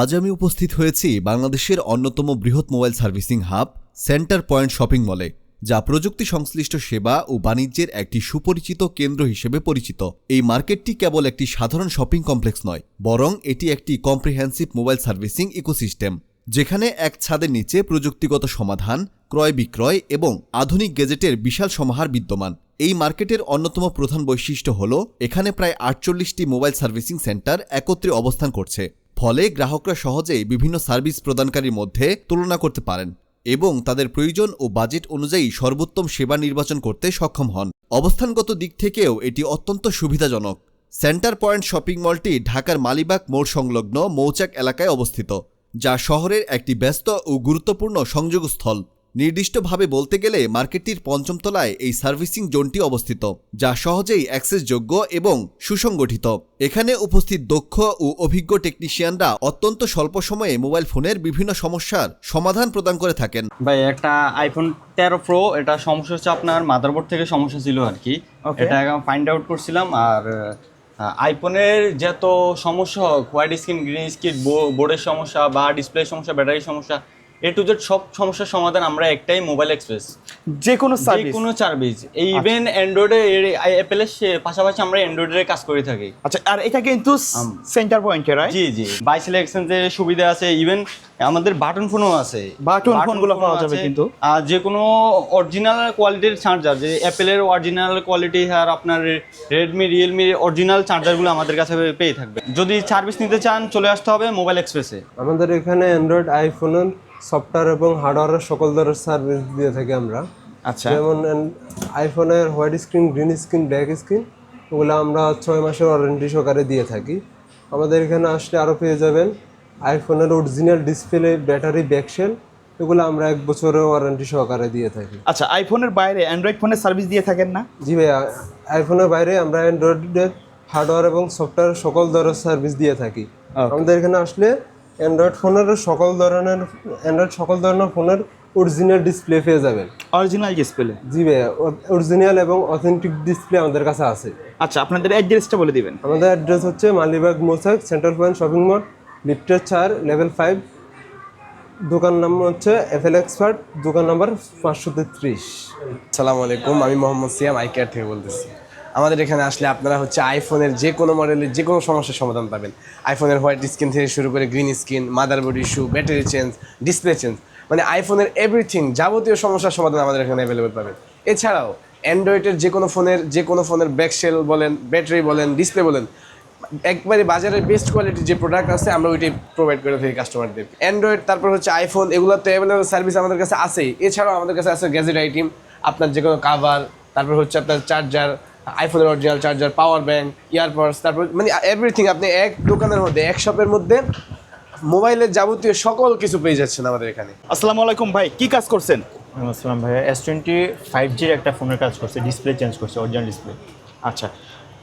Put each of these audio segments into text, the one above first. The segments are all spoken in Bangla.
আজ আমি উপস্থিত হয়েছি বাংলাদেশের অন্যতম বৃহৎ mobile servicing hub centre point shopping মলে, যা প্রযুক্তি সংশ্লিষ্ট সেবা ও বাণিজ্যের একটি সুপরিচিত কেন্দ্র হিসেবে পরিচিত। এই মার্কেটটি কেবল একটি সাধারণ শপিং কমপ্লেক্স নয়, বরং এটি একটি কম্প্রিহেন্সিভ মোবাইল সার্ভিসিং ইকোসিস্টেম, যেখানে এক ছাদের নিচে প্রযুক্তিগত সমাধান, ক্রয় বিক্রয় এবং আধুনিক গেজেটের বিশাল সমাহার বিদ্যমান। এই মার্কেটের অন্যতম প্রধান বৈশিষ্ট্য হল এখানে প্রায় ৪৮টি মোবাইল সার্ভিসিং সেন্টার একত্রে অবস্থান করছে, ফলে গ্রাহকরা সহজেই বিভিন্ন সার্ভিস প্রদানকারীর মধ্যে তুলনা করতে পারেন এবং তাদের প্রয়োজন ও বাজেট অনুযায়ী সর্বোত্তম সেবা নির্বাচন করতে সক্ষম হন। অবস্থানগত দিক থেকেও এটি অত্যন্ত সুবিধাজনক। সেন্টার পয়েন্ট শপিং মলটি ঢাকার মালিবাগ মোড় সংলগ্ন মৌচাক এলাকায় অবস্থিত, যা শহরের একটি ব্যস্ত ও গুরুত্বপূর্ণ সংযোগস্থল। নির্দিষ্টভাবে বলতে গেলে মার্কেটটির পঞ্চম তলায় এই সার্ভিসিং জোনটি অবস্থিত, যা সহজেই অ্যাক্সেসযোগ্য এবং সুসংগঠিত। এখানে উপস্থিত দক্ষ ও অভিজ্ঞ টেকনিশিয়ানরা অত্যন্ত স্বল্প সময়ে মোবাইল ফোনের বিভিন্ন সমস্যার সমাধান প্রদান করে থাকেন। ভাই, একটা আইফোন 13 প্রো, এটা সমস্যা হচ্ছে আপনার মাদারবোর্ড থেকে সমস্যা ছিল আর কি। এটা ফাইন্ড আউট করছিলাম। আর আইফোনের যত সমস্যা হোক, হোয়াইট স্ক্রিন, গ্রিন স্ক্রিন, বোর্ডের সমস্যা বা ডিসপ্লে সমস্যা, ব্যাটারি সমস্যা, এ টু জেড সব সমস্যার সমাধান আমরা একটাই মোবাইল এক্সপ্রেস, যে কোনো সার্ভিস। এই ইভেন অ্যান্ড্রয়েডে, অ্যাপেলের পাশাপাশি আমরা অ্যান্ড্রয়েডের কাজ করে থাকি। আচ্ছা, আর এটা কিন্তু সেন্টার পয়েন্টে, রাইট? জি জি, বাই সিলেকশনের সুবিধা আছে। ইভেন আমাদের বাটন ফোনও আছে, বাটন ফোনগুলো পাওয়া যাবে কিন্তু। আর যে কোনো অরিজিনাল কোয়ালিটির চার্জার, যে অ্যাপেলের অরিজিনাল কোয়ালিটি আর আপনার রেডমি, রিয়েলমির অরিজিনাল চার্জারগুলো আমাদের কাছে পেয়ে থাকবে। যদি সার্ভিস নিতে চান, চলে আসতে হবে মোবাইল এক্সপ্রেসে। আমাদের এখানে অ্যান্ড্রয়েড, আইফোনের সফটওয়্যার এবং হার্ডওয়্যারের সকল ধরনের সার্ভিস দিয়ে থাকি আমরা। আচ্ছা, যেমন আইফোনের white screen, green screen, black screen, ওগুলো আমরা 6 মাসের ওয়ারেন্টি সহকারে দিয়ে থাকি। আমাদের এখানে আসলে আরও পেয়ে যাবেন আইফোনের অরিজিনাল ডিসপ্লে, ব্যাটারি, ব্যাকশেল, এগুলো আমরা 1 বছরের ওয়ারেন্টি সহকারে দিয়ে থাকি। আচ্ছা, আইফোনের বাইরে অ্যান্ড্রয়েড ফোনের সার্ভিস দিয়ে থাকেন না? জি ভাইয়া, আইফোনের বাইরে আমরা অ্যান্ড্রয়েডের হার্ডওয়্যার এবং সফটওয়্যার সকল ধরনের সার্ভিস দিয়ে থাকি। আমাদের এখানে আসলে অ্যান্ড্রয়েড সকল ধরনের ফোনের অরিজিনাল ডিসপ্লে পেয়ে যাবেন। Original display? জি ভাইয়া, অরিজিনাল এবং অথেন্টিক ডিসপ্লে আমাদের কাছে আছে। আচ্ছা, আপনাদের অ্যাড্রেসটা বলে দিবেন। আমাদের অ্যাড্রেস হচ্ছে Malibagh Mossack centre point shopping mall, লিফটের 4, লেভেল 5। দোকান নাম হচ্ছে এফএল এক্সপার্ট, দোকান নাম্বার 533। আসসালামু আলাইকুম, আমি মোহাম্মদ সিয়াম আইকেয়ার থেকে বলতেছি। আমাদের এখানে আসলে আপনারা আইফোনের যে কোনো মডেলের যে কোনো সমস্যার সমাধান পাবেন। আইফোনের হোয়াইট স্ক্রিন থেকে শুরু করে green screen, motherboard issue, battery change, display change, মানে আইফোনের এভরিথিং, যাবতীয় সমস্যার সমাধান আমাদের এখানে অ্যাভেলেবেল পাবেন। এছাড়াও অ্যান্ড্রয়েডের যে কোনো ফোনের ব্যাকশেল বলেন, ব্যাটারি বলেন, ডিসপ্লে বলেন, একবারে বাজারের বেস্ট কোয়ালিটির যে প্রোডাক্ট আছে আমরা ওইটাই প্রোভাইড করে থাকি কাস্টমারদের। অ্যান্ড্রয়েড, তারপর আইফোন, এগুলো তো অ্যাভেলেবেল সার্ভিস আমাদের কাছে আছেই। এছাড়াও আমাদের কাছে আছে গ্যাজেট আইটেম, আপনার যে কোনো কাভার, তারপর আপনার চার্জার, আইফোনের original charger, power bank, EarPods, তারপর মানে এভরিথিং আপনি এক দোকানের মধ্যে, এক শপের মধ্যে মোবাইলের যাবতীয় সকল কিছু পেয়ে যাচ্ছেন আমাদের এখানে। আসসালামু আলাইকুম ভাই, কি কাজ করছেন? আসসালাম ভাইয়া, S25Gর একটা ফোনের কাজ করছে, ডিসপ্লে চেঞ্জ করছে, অরিজিনাল ডিসপ্লে। আচ্ছা,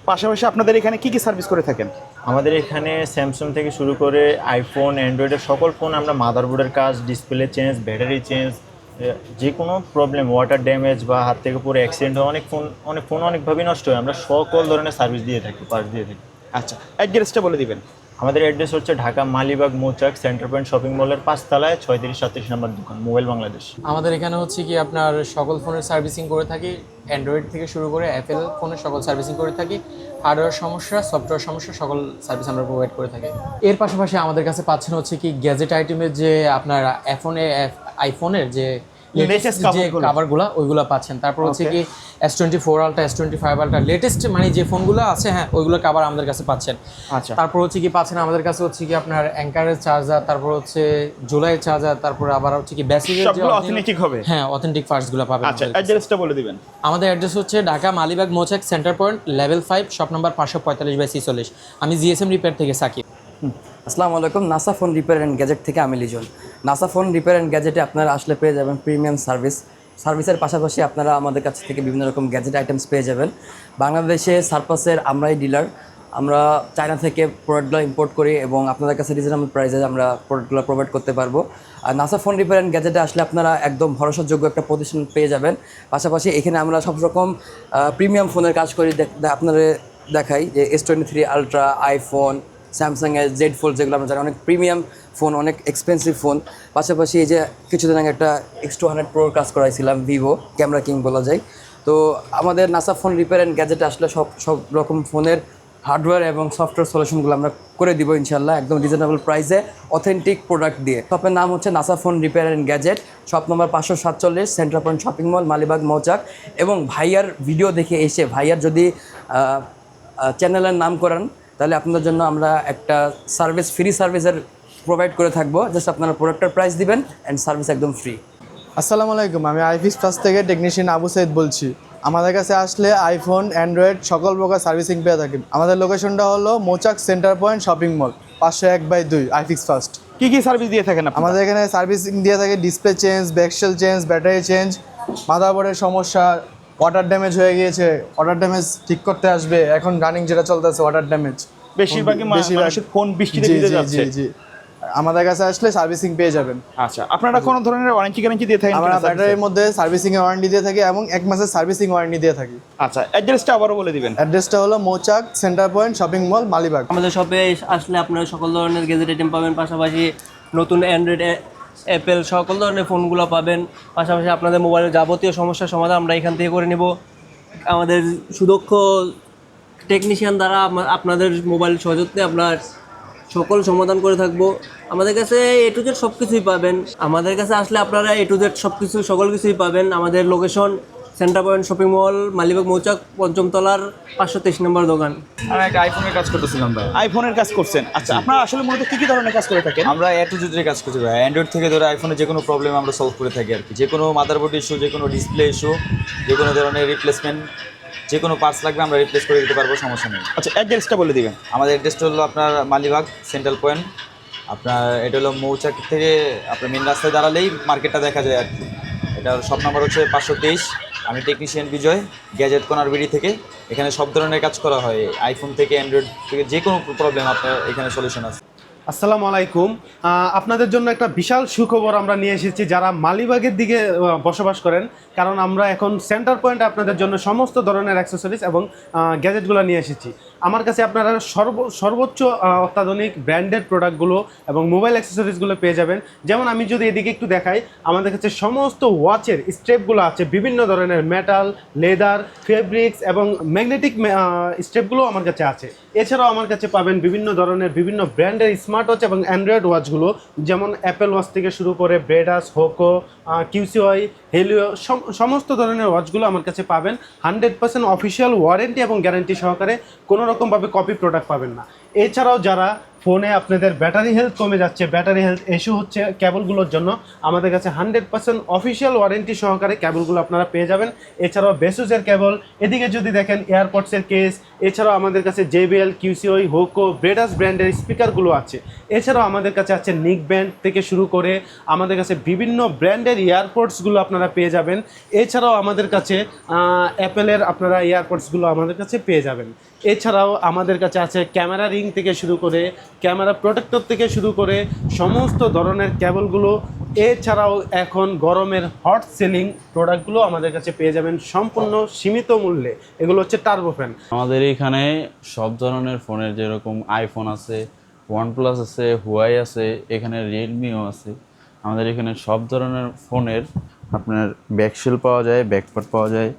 পাশাপাশি আপনাদের এখানে কি কি সার্ভিস করে থাকেন? আমাদের এখানে স্যামসাং থেকে শুরু করে আইফোন, অ্যান্ড্রয়েডের সকল ফোন আমরা মাদারবোর্ডের কাজ, ডিসপ্লে চেঞ্জ, ব্যাটারি চেঞ্জ, যে কোনো প্রবলেম, ওয়াটার ড্যামেজ বা হাত থেকে পুরো অ্যাক্সিডেন্ট হয়, অনেক ফোন অনেকভাবেই নষ্ট হয়, আমরা সকল ধরনের সার্ভিস দিয়ে থাকি, পার্টস দিয়ে থাকি। আচ্ছা, অ্যাড্রেসটা বলে দিবেন। আমাদের অ্যাড্রেস হচ্ছে ঢাকা মালিবাগ মৌচাক সেন্টার পয়েন্ট শপিং মলের 5 তলায় 3737 নম্বর দোকান, মোবাইল বাংলাদেশ। আমাদের এখানে হচ্ছে কি আপনার সকল ফোনের সার্ভিসিং করে থাকি, অ্যান্ড্রয়েড থেকে শুরু করে অ্যাপেল ফোনের সকল সার্ভিসিং করে থাকি। হার্ডওয়্যার সমস্যা, সফটওয়্যার সমস্যা, সকল সার্ভিস আমরা প্রোভাইড করে থাকি। এর পাশাপাশি আমাদের কাছে পাচ্ছেন হচ্ছে কি গ্যাজেট আইটেমের যে আপনার আইফোনের যে লেটেস্ট যে কভারগুলো ওইগুলো পাচ্ছেন। তারপর হচ্ছে কি S24 ultra, S25 ultra, latest মানে যে ফোনগুলো আছে, হ্যাঁ, ওইগুলো কভার আমাদের কাছে পাচ্ছেন। আচ্ছা, তারপর হচ্ছে কি পাচ্ছেন আমাদের কাছে হচ্ছে কি আপনার অ্যাঙ্কারের চার্জার, তারপর হচ্ছে জুলাইয়ের চার্জার, তারপর আবার হচ্ছে কি বেসিকের যে অথেন্টিক হবে, হ্যাঁ, অথেন্টিক পার্টসগুলো পাবেন। আচ্ছা, অ্যাড্রেসটা বলে দিবেন। আমাদের অ্যাড্রেস হচ্ছে ঢাকা মালিবাগ মোচাক centre point, level 5, shop number 545/46। আমি জিএসএম রিপেয়ার থেকে সাকিব। আসসালামু আলাইকুম, NASA phone repair and gadget থেকে আমি লিজন। নাসা ফোন রিপেয়ার অ্যান্ড গ্যাজেটে আপনারা আসলে পেয়ে যাবেন প্রিমিয়াম সার্ভিসের পাশাপাশি আপনারা আমাদের কাছ থেকে বিভিন্ন রকম গ্যাজেট আইটেমস পেয়ে যাবেন। বাংলাদেশে সারপাসের আমরাই ডিলার, আমরা চায়না থেকে প্রোডাক্টগুলো ইম্পোর্ট করি এবং আপনাদের কাছে রিজনেবল প্রাইসে আমরা প্রোডাক্টগুলো প্রোভাইড করতে পারবো। আর নাসা ফোন রিপেয়ার অ্যান্ড গ্যাজেটে আসলে আপনারা একদম ভরসাযোগ্য একটা প্রতিষ্ঠান পেয়ে যাবেন। পাশাপাশি এখানে আমরা সব রকম প্রিমিয়াম ফোনের কাজ করি। আপনারা দেখাই যে S23 আলট্রা, আইফোন, স্যামসাংয়ের জেড ফোল্ড, যেগুলো আমরা জানি অনেক প্রিমিয়াম ফোন, অনেক এক্সপেন্সিভ ফোন। পাশাপাশি এই যে কিছুদিন আগে একটা X200 Pro কাজ করাইছিলাম, ভিভো ক্যামেরা কিং বলা যায়। তো আমাদের নাসা ফোন রিপেয়ার অ্যান্ড গ্যাজেটে আসলে সব রকম ফোনের হার্ডওয়্যার এবং সফটওয়্যার সলিউশনগুলো আমরা করে দিব ইনশাল্লাহ, একদম রিজনেবল প্রাইসে, অথেন্টিক প্রোডাক্ট দিয়ে। শপের নাম হচ্ছে NASA phone repair and gadget, shop number 547, central point shopping mall, Malibagh, মৌচাক। এবং ভাইয়ার ভিডিও দেখে এসে ভাইয়ার যদি চ্যানেলের নাম করেন, তাহলে আপনাদের জন্য আমরা একটা ফ্রি সার্ভিসের প্রোভাইড করে থাকবো। জাস্ট আপনারা প্রোডাক্টের প্রাইস দিবেন অ্যান্ড সার্ভিস একদম ফ্রি। আসসালামু আলাইকুম, আমি আইফিক্স প্লাস থেকে টেকনিশিয়ান আবু সাইদ বলছি। আমাদের কাছে আসলে আইফোন, অ্যান্ড্রয়েড সকল প্রকার সার্ভিসিং পেয়ে থাকি। আমাদের লোকেশনটা হলো মৌচাক centre point shopping mall, 501/2, iFix first. কি কি সার্ভিস দিয়ে থাকেন আপনারা? আমাদের এখানে সার্ভিসিং দিয়ে থাকে display change, back shell change, battery change, মাদারবোর্ডের সমস্যা, ওয়াটার ড্যামেজ হয়ে গিয়েছে, ওয়াটার ড্যামেজ ঠিক করতে আসবে। এখন রানিং যেটা চলতেছে ওয়াটার ড্যামেজ, বেশিরভাগই মানুষের ফোন বৃষ্টিতে ভিজে যাচ্ছে। জি, আমাদের কাছে আসলে সার্ভিসিং পেয়ে যাবেন। আচ্ছা, আপনারা কোন ধরনের ওয়ারেন্টি গ্যারান্টি দিয়ে থাকেন? আমরা ব্যাটারির মধ্যে সার্ভিসিং এর ওয়ারেন্টি দিয়ে থাকি এবং 1 মাসের সার্ভিসিং ওয়ারেন্টি দিয়ে থাকি। আচ্ছা, অ্যাড্রেসটা আবারও বলে দিবেন। অ্যাড্রেসটা হলো মৌচাক centre point shopping mall, Malibagh. আমাদের শপে আসলে আপনারা সকল ধরনের গ্যাজেট আইটেম পাবেন, পাশাপাশি নতুন অ্যান্ড্রয়েড, অ্যাপেল সকল ধরনের ফোনগুলো পাবেন। পাশাপাশি আপনাদের মোবাইলের যাবতীয় সমস্যার সমাধান আমরা এখান থেকে করে নেব। আমাদের সুদক্ষ টেকনিশিয়ান দ্বারা আপনাদের মোবাইল সযত্নে আপনার সকল সমাধান করে থাকবো। আমাদের কাছে A to Z সব কিছুই পাবেন। আমাদের কাছে আসলে আপনারা A to Z সকল কিছুই পাবেন। আমাদের location centre point shopping mall, Malibagh, মৌচাক, 5ম তলার 523 নম্বর দোকান। আমি একটা আইফোনের কাজ করতেছিলাম ভাই। আইফোনের কাজ করছেন? আচ্ছা, আপনারা আসলে মূলত কি কি ধরনের কাজ করে থাকেন? আমরা A to Z এর কাজ করছি ভাই। অ্যান্ড্রয়েড থেকে ধরে আইফোনের যে কোনো প্রবলেম আমরা সলভ করে থাকি আর কি। যে কোনো মাদারবোর্ড ইস্যু, যে কোনো ডিসপ্লে ইস্যু, যে কোনো ধরনের রিপ্লেসমেন্ট, যে কোনো পার্টস লাগবে আমরা রিপ্লেস করে দিতে পারবো, সমস্যা নেই। আচ্ছা, অ্যাড্রেসটা বলে দিবেন। আমাদের অ্যাড্রেসটা হলো আপনার মালিবাগ সেন্ট্রাল পয়েন্ট। আপনার এটা হলো মৌচাক থেকে আপনার মেন রাস্তায় দাঁড়ালেই মার্কেটটা দেখা যায় আর কি। এটা শপ নাম্বার হচ্ছে 523। আমি টেকনিশিয়ান বিজয়, গ্যাজেট কর্নার বিডি থেকে। এখানে সব ধরনের কাজ করা হয়, আইফোন থেকে অ্যান্ড্রয়েড থেকে যে কোনো প্রবলেম আপনার এখানে সলিউশন আছে। আসসালামু আলাইকুম। আপনাদের জন্য একটা বিশাল সুখবর আমরা নিয়ে এসেছি যারা মালিবাগের দিকে বসবাস করেন, কারণ আমরা এখন সেন্টার পয়েন্টে আপনাদের জন্য সমস্ত ধরনের অ্যাক্সেসরিজ এবং গ্যাজেটগুলো নিয়ে এসেছি। আমার কাছে আপনারা সর্বোচ্চ অত্যাধুনিক ব্র্যান্ডেড প্রোডাক্টগুলো এবং মোবাইল অ্যাক্সেসরিজগুলো পেয়ে যাবেন। যেমন আমি যদি এদিকে একটু দেখাই, আমাদের কাছে সমস্ত ওয়াচের স্ট্রেপগুলো আছে, বিভিন্ন ধরনের মেটাল, লেদার, ফেব্রিক্স এবং ম্যাগনেটিক স্ট্রেপগুলো আমার কাছে আছে। এছাড়াও আমার কাছে পাবেন বিভিন্ন ধরনের বিভিন্ন ব্র্যান্ডের স্মার্ট ওয়াচ এবং অ্যান্ড্রয়েড ওয়াচগুলো, যেমন অ্যাপেল ওয়াচ থেকে শুরু করে ব্রেডাস, হোকো, কিউসিওয়াই, হেলিও, সমস্ত ধরনের ওয়াচগুলো আমার কাছে পাবেন 100% অফিসিয়াল ওয়ারেন্টি এবং গ্যারান্টি সহকারে। কোনো রকমভাবে কপি প্রোডাক্ট পাবেন না। এছাড়াও যারা ফোনে আপনাদের ব্যাটারি হেলথ কমে যাচ্ছে, ব্যাটারি হেলথ ইস্যু হচ্ছে কেবলগুলোর জন্য, আমাদের কাছে 100% অফিসিয়াল ওয়ারেন্টি সহকারে কেবলগুলো আপনারা পেয়ে যাবেন। এছাড়াও বেসুসের কেবল, এদিকে যদি দেখেন এয়ারপডসের কেস, এছাড়াও আমাদের কাছে JBL, কিউসিওই, হোকো, ব্রেডাস ব্র্যান্ডের স্পিকারগুলো আছে। এছাড়াও আমাদের কাছে আছে নিক ব্যান্ড থেকে শুরু করে আমাদের কাছে বিভিন্ন ব্র্যান্ডের এয়ারপডসগুলো আপনারা পেয়ে যাবেন। এছাড়াও আমাদের কাছে অ্যাপেলের আপনারা এয়ারপডসগুলো আমাদের কাছে পেয়ে যাবেন। এছাড়াও আমাদের কাছে আছে ক্যামেরা রিং থেকে শুরু করে ক্যামেরা প্রোটেক্টর থেকে শুরু করে সমস্ত ধরনের কেবলগুলো। এছাড়াও এখন গরমের হট সেলিং প্রোডাক্টগুলো আমাদের কাছে পেয়ে যাবেন সম্পূর্ণ সীমিত মূল্যে। এগুলো হচ্ছে টার্বো ফ্যান। আমাদের এখানে সব ধরনের ফোনের, যেরকম আইফোন আছে, OnePlus আছে, হুয়াই আছে, এখানে রিয়েলমিও আছে। আমাদের এখানে সব ধরনের ফোনের আপনার ব্যাকশেল পাওয়া যায়, ব্যাকপার্ট পাওয়া যায়।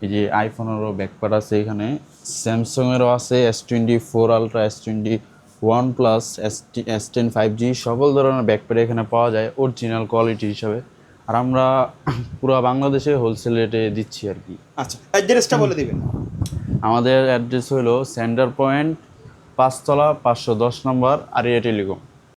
এই যে আইফোনেরও ব্যাকপার্ট আছে এখানে, স্যামসাংয়েরও আছে, S24 Ultra, S21 Plus, S10 5G, সকল ধরনের ব্যাকপ্যাড এখানে পাওয়া যায় অরিজিনাল কোয়ালিটি হিসাবে। আর আমরা পুরো বাংলাদেশে হোলসেল রেটে দিচ্ছি আর কি। আচ্ছা, অ্যাড্রেসটা বলে দিবেন। আমাদের অ্যাড্রেস হলো সেন্টার পয়েন্ট, 5 তলা, 510 নম্বর, আরিয়া টেলিকম।